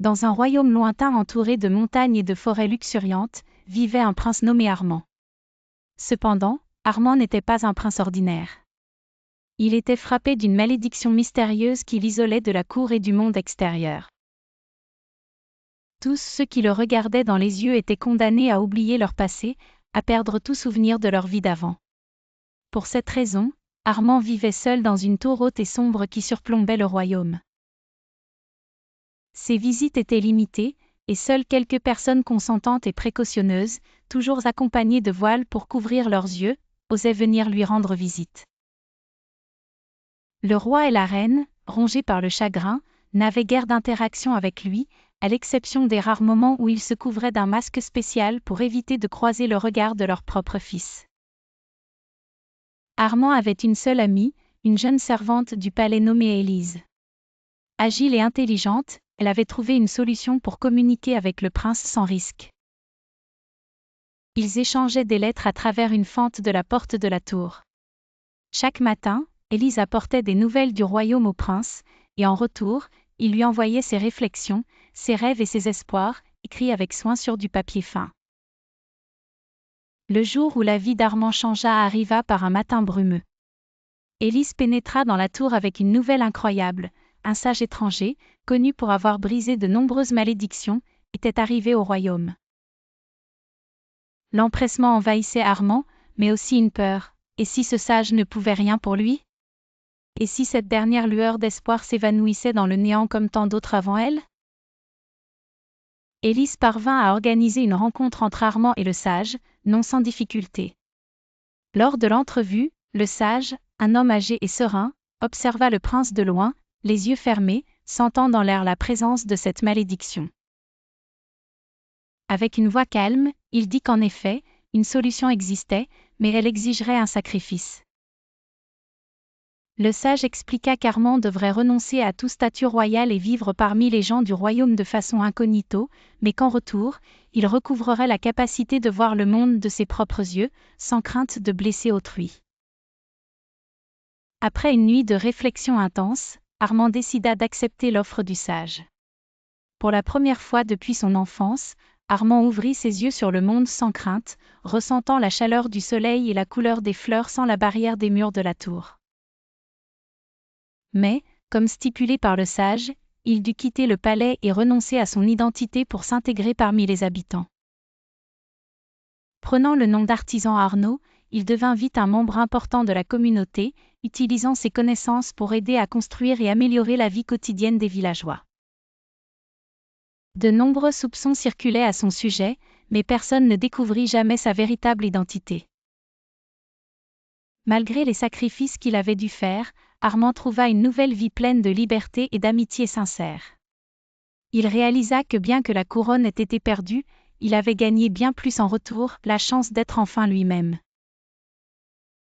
Dans un royaume lointain entouré de montagnes et de forêts luxuriantes, vivait un prince nommé Armand. Cependant, Armand n'était pas un prince ordinaire. Il était frappé d'une malédiction mystérieuse qui l'isolait de la cour et du monde extérieur. Tous ceux qui le regardaient dans les yeux étaient condamnés à oublier leur passé, à perdre tout souvenir de leur vie d'avant. Pour cette raison, Armand vivait seul dans une tour haute et sombre qui surplombait le royaume. Ses visites étaient limitées, et seules quelques personnes consentantes et précautionneuses, toujours accompagnées de voiles pour couvrir leurs yeux, osaient venir lui rendre visite. Le roi et la reine, rongés par le chagrin, n'avaient guère d'interaction avec lui, à l'exception des rares moments où ils se couvraient d'un masque spécial pour éviter de croiser le regard de leur propre fils. Armand avait une seule amie, une jeune servante du palais nommée Élise. Agile et intelligente, elle avait trouvé une solution pour communiquer avec le prince sans risque. Ils échangeaient des lettres à travers une fente de la porte de la tour. Chaque matin, Élise apportait des nouvelles du royaume au prince, et en retour, il lui envoyait ses réflexions, ses rêves et ses espoirs, écrits avec soin sur du papier fin. Le jour où la vie d'Armand changea arriva par un matin brumeux. Élise pénétra dans la tour avec une nouvelle incroyable. Un sage étranger, connu pour avoir brisé de nombreuses malédictions, était arrivé au royaume. L'empressement envahissait Armand, mais aussi une peur. Et si ce sage ne pouvait rien pour lui? Et si cette dernière lueur d'espoir s'évanouissait dans le néant comme tant d'autres avant elle? Élise parvint à organiser une rencontre entre Armand et le sage, non sans difficulté. Lors de l'entrevue, le sage, un homme âgé et serein, observa le prince de loin, les yeux fermés, sentant dans l'air la présence de cette malédiction. Avec une voix calme, il dit qu'en effet, une solution existait, mais elle exigerait un sacrifice. Le sage expliqua qu'Armand devrait renoncer à tout statut royal et vivre parmi les gens du royaume de façon incognito, mais qu'en retour, il recouvrerait la capacité de voir le monde de ses propres yeux, sans crainte de blesser autrui. Après une nuit de réflexion intense, Armand décida d'accepter l'offre du sage. Pour la première fois depuis son enfance, Armand ouvrit ses yeux sur le monde sans crainte, ressentant la chaleur du soleil et la couleur des fleurs sans la barrière des murs de la tour. Mais, comme stipulé par le sage, il dut quitter le palais et renoncer à son identité pour s'intégrer parmi les habitants. Prenant le nom d'artisan Arnaud, il devint vite un membre important de la communauté, utilisant ses connaissances pour aider à construire et améliorer la vie quotidienne des villageois. De nombreux soupçons circulaient à son sujet, mais personne ne découvrit jamais sa véritable identité. Malgré les sacrifices qu'il avait dû faire, Armand trouva une nouvelle vie pleine de liberté et d'amitié sincère. Il réalisa que bien que la couronne ait été perdue, il avait gagné bien plus en retour, la chance d'être enfin lui-même.